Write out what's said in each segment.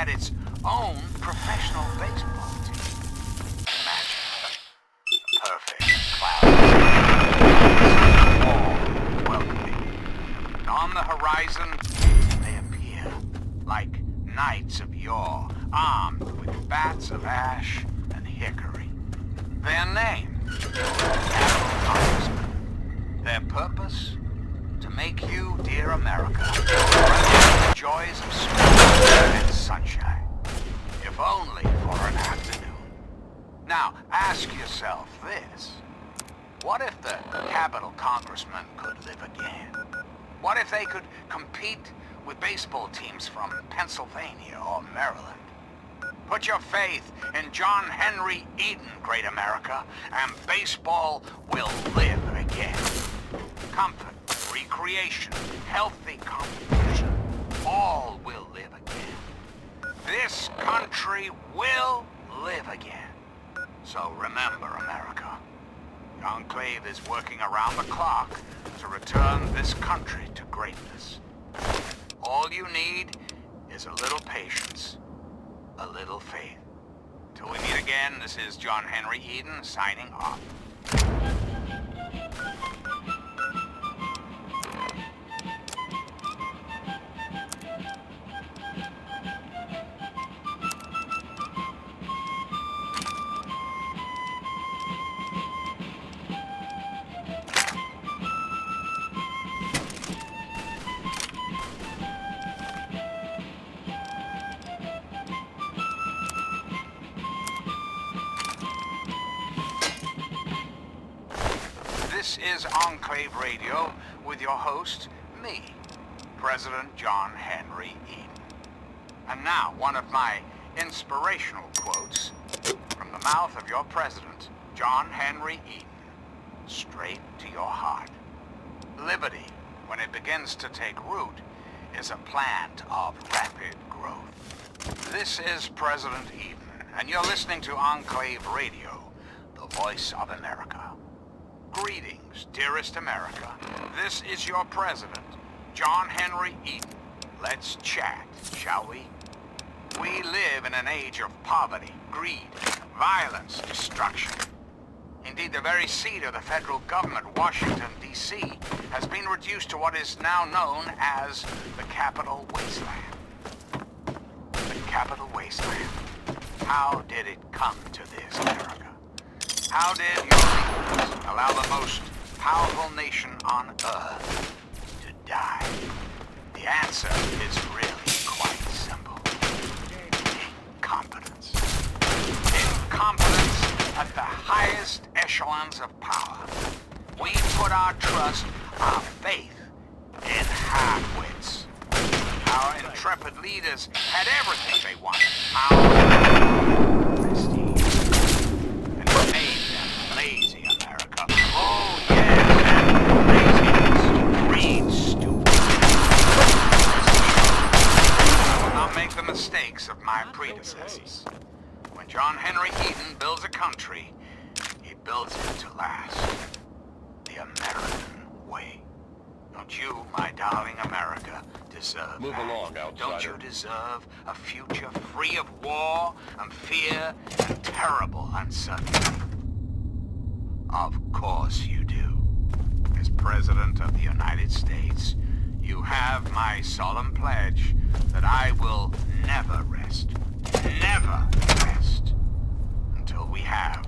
had its own professional baseball team. Imagine the perfect cloud all welcoming. And on the horizon, they appear like knights of yore, armed with bats of ash and hickory. Their name, Capital Congressmen. Their purpose, to make you, dear America, the joys of spring and sunshine, if only for an afternoon. Now, ask yourself this. What if the Capital Congressmen could live again? What if they could compete with baseball teams from Pennsylvania or Maryland? Put your faith in John Henry Eden, great America, and baseball will live again. Comfort, recreation, healthy competition, all will live again. This country will live again. So remember, America, the Enclave is working around the clock to return this country to greatness. All you need is a little patience, a little faith. Till we meet again, this is John Henry Eden signing off. This is Enclave Radio with your host, me, President John Henry Eden. And now, one of my inspirational quotes from the mouth of your president, John Henry Eden, straight to your heart. Liberty, when it begins to take root, is a plant of rapid growth. This is President Eden, and you're listening to Enclave Radio, the voice of America. Greetings, dearest America. This is your president, John Henry Eden. Let's chat, shall we? We live in an age of poverty, greed, violence, destruction. Indeed, the very seat of the federal government, Washington, D.C., has been reduced to what is now known as the Capital Wasteland. The Capital Wasteland. How did it come to this, America? How did your leaders allow the most powerful nation on earth to die? The answer is really quite simple. Incompetence. Incompetence at the highest echelons of power. We put our trust, our faith in half-wits. Our intrepid leaders had everything they wanted. Power, prestige. And it made them lazy, America. Oh, yes, and laziness breeds stupidity. I will not make the mistakes of my predecessors. When John Henry Eden builds a country, he builds it to last. The American way. Don't you, my darling America, deserve Move that? along, outsider. Don't you deserve a future free of war and fear and terrible uncertainty? Of course you do. As President of the United States, you have my solemn pledge that I will never rest, never rest, until we have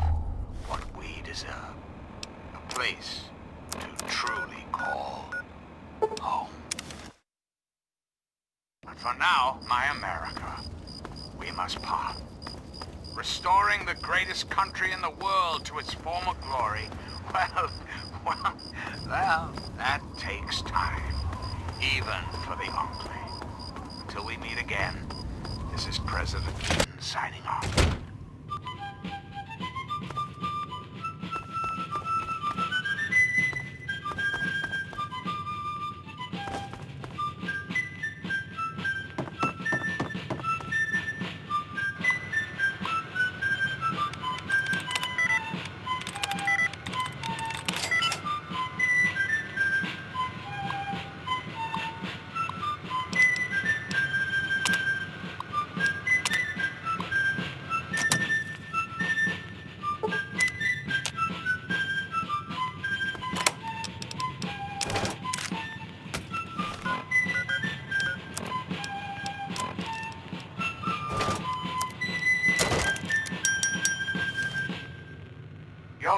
what we deserve. A place to truly call home. But for now, my America, we must part. Restoring the greatest country in the world to its former glory, well, that takes time, even for the Enclave. Until we meet again, this is President Eden signing off.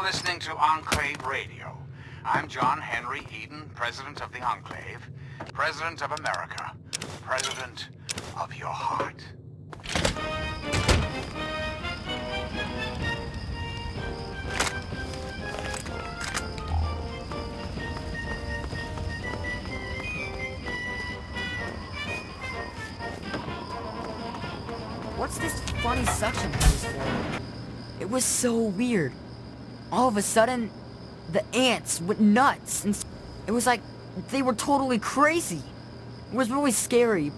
listening to Enclave Radio. I'm John Henry Eden, President of the Enclave, President of America, President of your heart. What's this funny suction hose for? It was so weird. All of a sudden, the ants went nuts, and it was like they were totally crazy. It was really scary.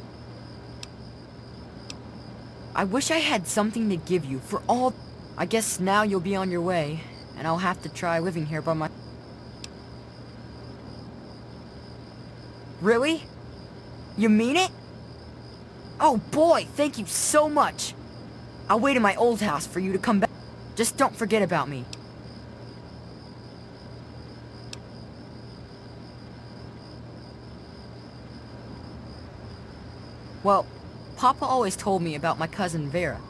I wish I had something to give you for all... I guess now you'll be on your way, and I'll have to try living here by my... Really? You mean it? Oh boy, thank you so much. I'll wait in my old house for you to come back. Just don't forget about me. Well, Papa always told me about my cousin Vera.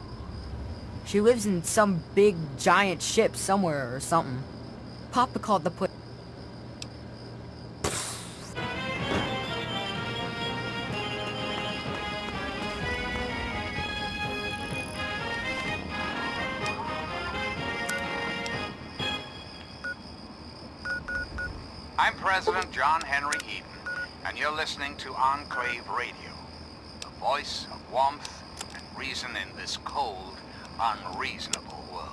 She lives in some big giant ship somewhere or something. Papa called the place. I'm President John Henry Eden, and you're listening to Enclave Radio, the voice of warmth and reason in this cold, unreasonable world.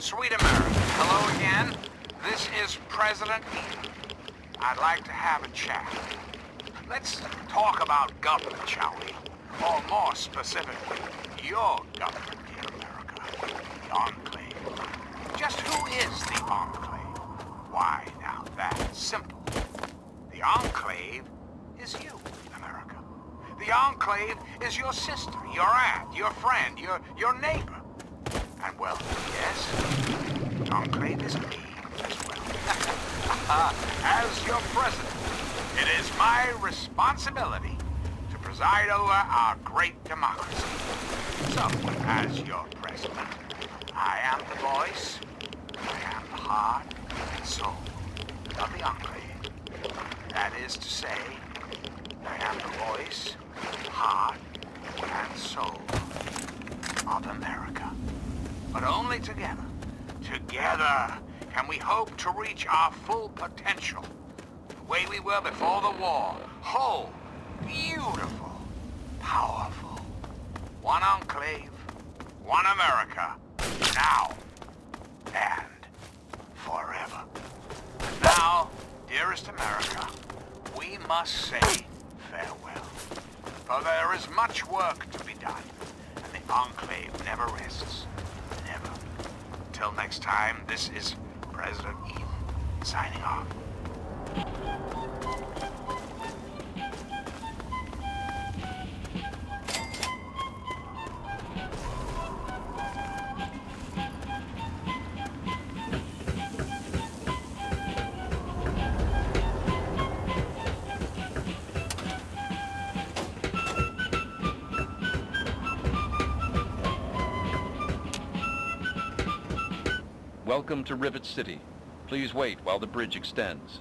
Sweet America, hello again. This is President Eden. I'd like to have a chat. Let's talk about government, shall we? Or more specifically, your government here in America, the Enclave. Just who is the Enclave? Why, now that's simple. The Enclave is you, America. The Enclave is your sister, your aunt, your friend, your neighbor. And well, yes, the Enclave is me as well. As your president, it is my responsibility to preside over our great democracy. So, as your president, I am the voice, I am the heart and soul of the Enclave. That is to say, I am the voice, heart, and soul of America. But only together, together, can we hope to reach our full potential. The way we were before the war. Whole, beautiful, powerful. One enclave, one America, now and forever. And now, dearest America, we must say farewell. For there is much work to be done, and the enclave never rests. Never. Until next time, this is President Eden signing off. Welcome to Rivet City. Please wait while the bridge extends.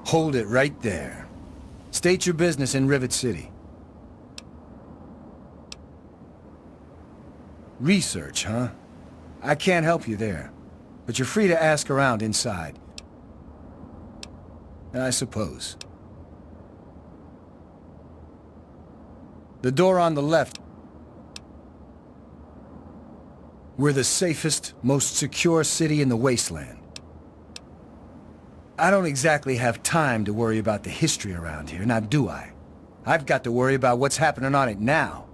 Hold it right there. State your business in Rivet City. Research, huh? I can't help you there, but you're free to ask around inside. I suppose. The door on the left. We're the safest, most secure city in the wasteland. I don't exactly have time to worry about the history around here, now do I? I've got to worry about what's happening on it now.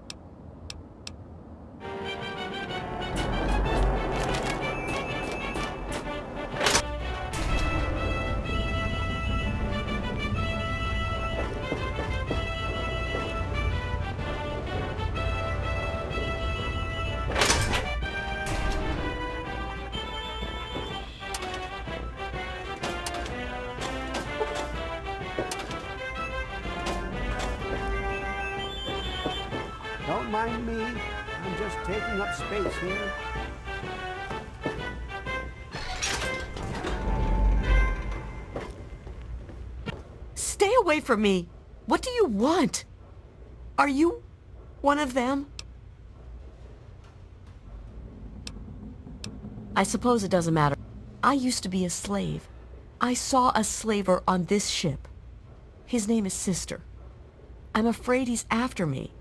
Don't mind me. I'm just taking up space here. Stay away from me! What do you want? Are you one of them? I suppose it doesn't matter. I used to be a slave. I saw a slaver on this ship. His name is Sister. I'm afraid he's after me.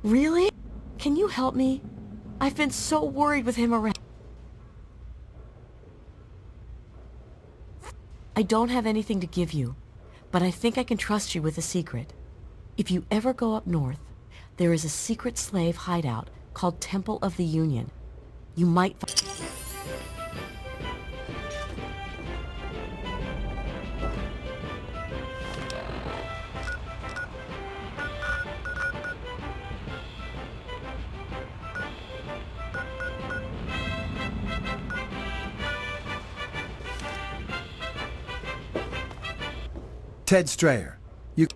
Really? Can you help me? I've been so worried with him around. I don't have anything to give you, but I think I can trust you with a secret. If you ever go up north, there is a secret slave hideout called Temple of the Union. You might Ted Strayer, you...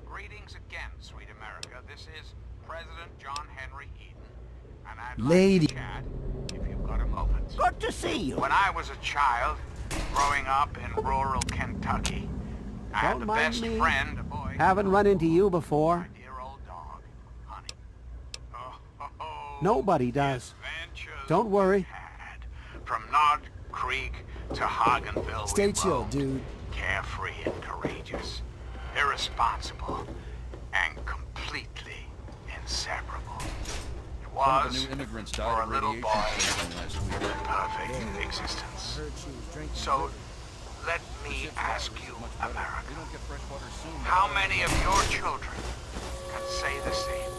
Greetings again, sweet America. This is President John Henry Eden. And I'd Lady. like to chat, if you've got a moment. Good to see you. When I was a child, growing up in rural Kentucky, I had Don't the mind best me. friend, a boy. Haven't run into you before. My dear old dog, Honey. Oh, Nobody does. adventures Don't worry. we had. From Nod Creek to Hagenville. Stay we chill, roamed. dude. Carefree and courageous, irresponsible, and completely inseparable. It One of was, the new immigrants for died a of little radiation boy, poisoning last week. a perfect existence. So, let me ask you, We America, don't get fresh water soon. how many of your children can say the same?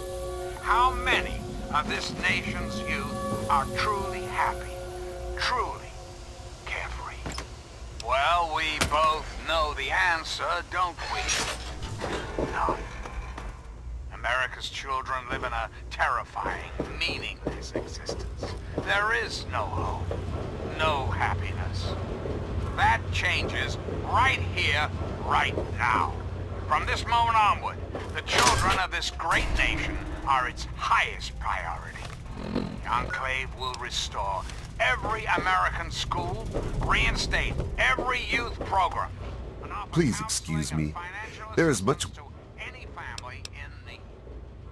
How many of this nation's youth are truly happy, truly carefree? Well, we both know the answer, don't we? None. America's children live in a terrifying, meaningless existence. There is no hope, no happiness. That changes right here, right now. From this moment onward, the children of this great nation are its highest priority. The Enclave will restore every American school, reinstate every youth program. and offer Please counseling excuse and me. financial There is much... assistance to any family in need.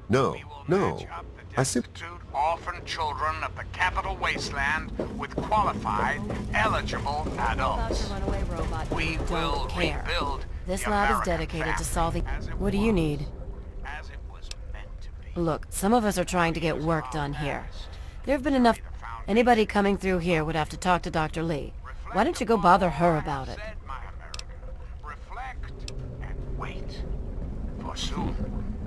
No, We will no. match up the I simply... destitute orphan children of the capital wasteland with qualified, eligible adults. runaway robot. We will rebuild This the lab is American dedicated to family solving... as it What do you was, need? as it was meant to be. Look, some of us are trying to get work done here. There have been enough... Anybody coming through here would have to talk to Dr. Lee. Why don't you go bother her about it? Said, my America. Reflect and wait. For soon,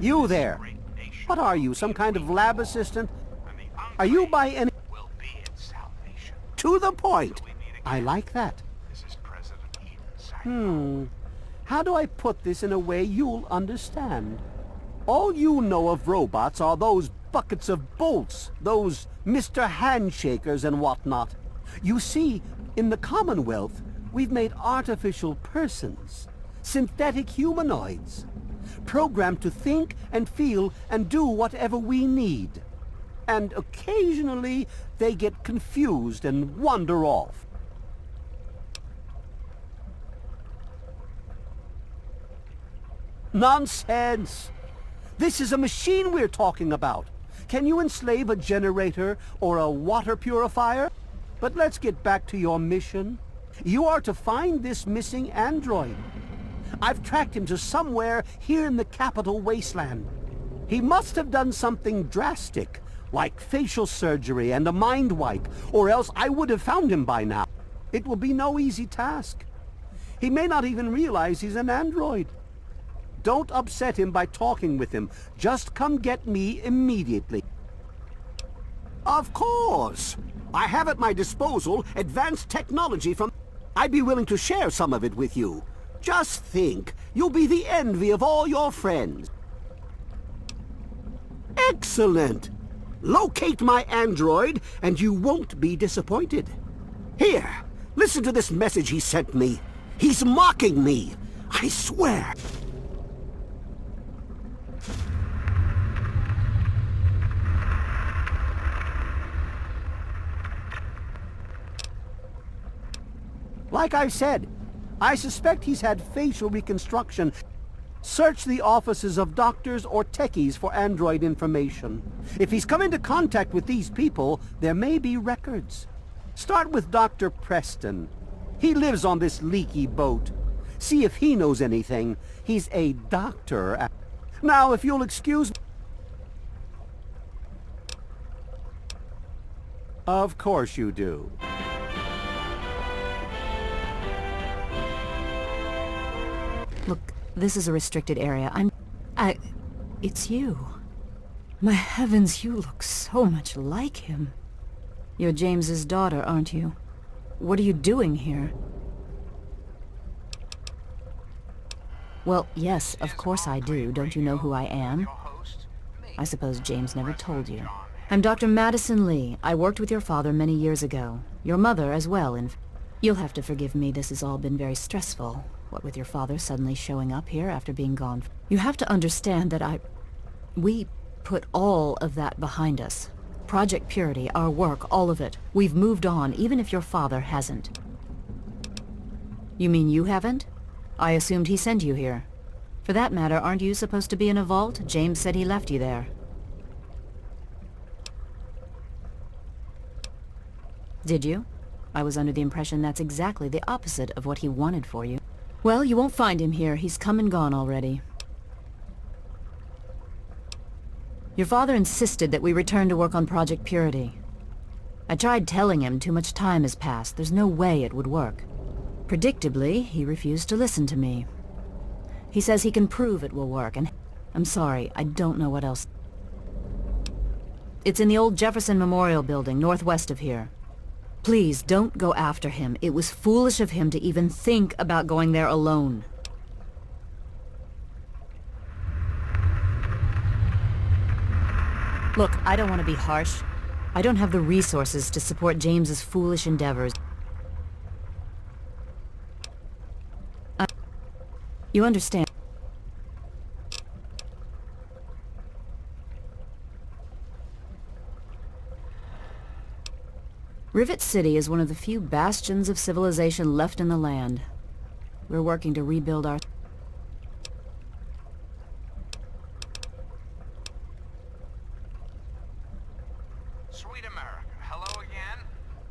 You there. great nation What are you, some kind of lab assistant? and the Are you Enclave by any... will be its salvation. To the point. We meet I again. like that. This is President Eden signing. How do I put this in a way you'll understand? All you know of robots are those buckets of bolts, those Mr. Handshakers and whatnot. You see, in the Commonwealth, we've made artificial persons, synthetic humanoids, programmed to think and feel and do whatever we need. And occasionally, they get confused and wander off. Nonsense! This is a machine we're talking about. Can you enslave a generator or a water purifier? But let's get back to your mission. You are to find this missing android. I've tracked him to somewhere here in the capital wasteland. He must have done something drastic, like facial surgery and a mind wipe, or else I would have found him by now. It will be no easy task. He may not even realize he's an android. Don't upset him by talking with him. Just come get me immediately. Of course. I have at my disposal advanced technology from... I'd be willing to share some of it with you. Just think, you'll be the envy of all your friends. Excellent. Locate my android, and you won't be disappointed. Here, listen to this message he sent me. He's mocking me. I swear. Like I've said, I suspect he's had facial reconstruction. Search the offices of doctors or techies for android information. If he's come into contact with these people, there may be records. Start with Dr. Preston. He lives on this leaky boat. See if he knows anything. He's a doctor. Now, if you'll excuse me... Of course you do. Look, this is a restricted area. It's you. My heavens, you look so much like him. You're James's daughter, aren't you? What are you doing here? Well, yes, of course I do. Don't you know who I am? Your host, me, I suppose James never told you. John. I'm Dr. Madison Lee. I worked with your father many years ago. Your mother as well, You'll have to forgive me, this has all been very stressful. What with your father suddenly showing up here after being gone. You have to understand that we put all of that behind us. Project Purity, our work, all of it. We've moved on, even if your father hasn't. You mean you haven't? I assumed he sent you here. For that matter, aren't you supposed to be in a vault? James said he left you there. Did you? I was under the impression that's exactly the opposite of what he wanted for you. Well, you won't find him here. He's come and gone already. Your father insisted that we return to work on Project Purity. I tried telling him too much time has passed. There's no way it would work. Predictably, he refused to listen to me. He says he can prove it will work, and I'm sorry, I don't know what else. It's in the old Jefferson Memorial Building, northwest of here. Please, don't go after him. It was foolish of him to even think about going there alone. Look, I don't want to be harsh. I don't have the resources to support James's foolish endeavors. You understand? Rivet City is one of the few bastions of civilization left in the land. We're working to rebuild our... Sweet America, hello again.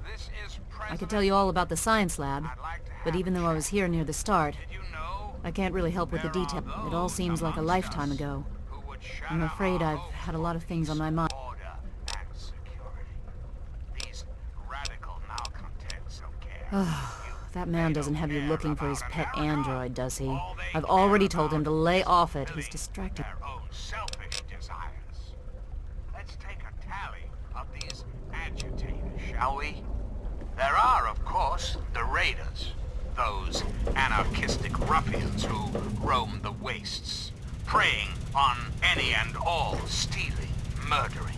This is President... I could tell you all about the science lab, I'd like to but have even a though I was chat. here near the start, Did you know I can't really help with the there are detail. It all those seems like a amongst lifetime us ago. who would I'm shatter afraid our I've hopes had a for lot of things on my peace, mind. order, and security. These radical malcontents don't care. That man doesn't have you looking for his pet android, does he? All they I've care already told him to about lay is off it. He's fulfilling distracted. their own selfish desires. Let's take a tally of these agitators, shall we? There are, of course, the raiders. Those anarchistic ruffians who roam the wastes, preying on any and all, stealing, murdering.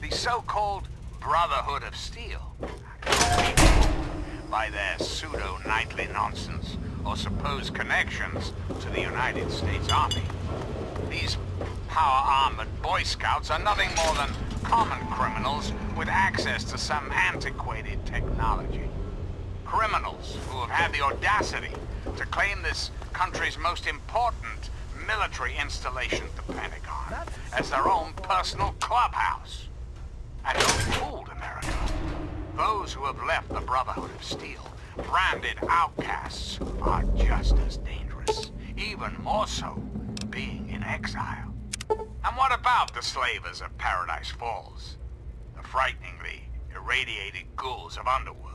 The so-called Brotherhood of Steel, by their pseudo-knightly nonsense or supposed connections to the United States Army. These power-armored Boy Scouts are nothing more than common criminals with access to some antiquated technology. Criminals who have had the audacity to claim this country's most important military installation, the Pentagon, as their own personal clubhouse. And don't be fooled, America. Those who have left the Brotherhood of Steel, branded outcasts, are just as dangerous, even more so, being in exile. And what about the slavers of Paradise Falls? The frighteningly irradiated ghouls of Underworld?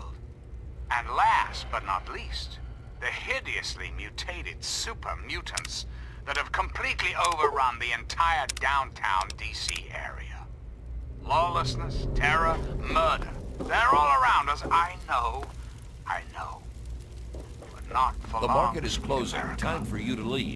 And last but not least, the hideously mutated super mutants that have completely overrun the entire downtown DC area. Lawlessness, terror, murder, they're all around us, I know. But not for The long. market is closing. America. Time for you to leave.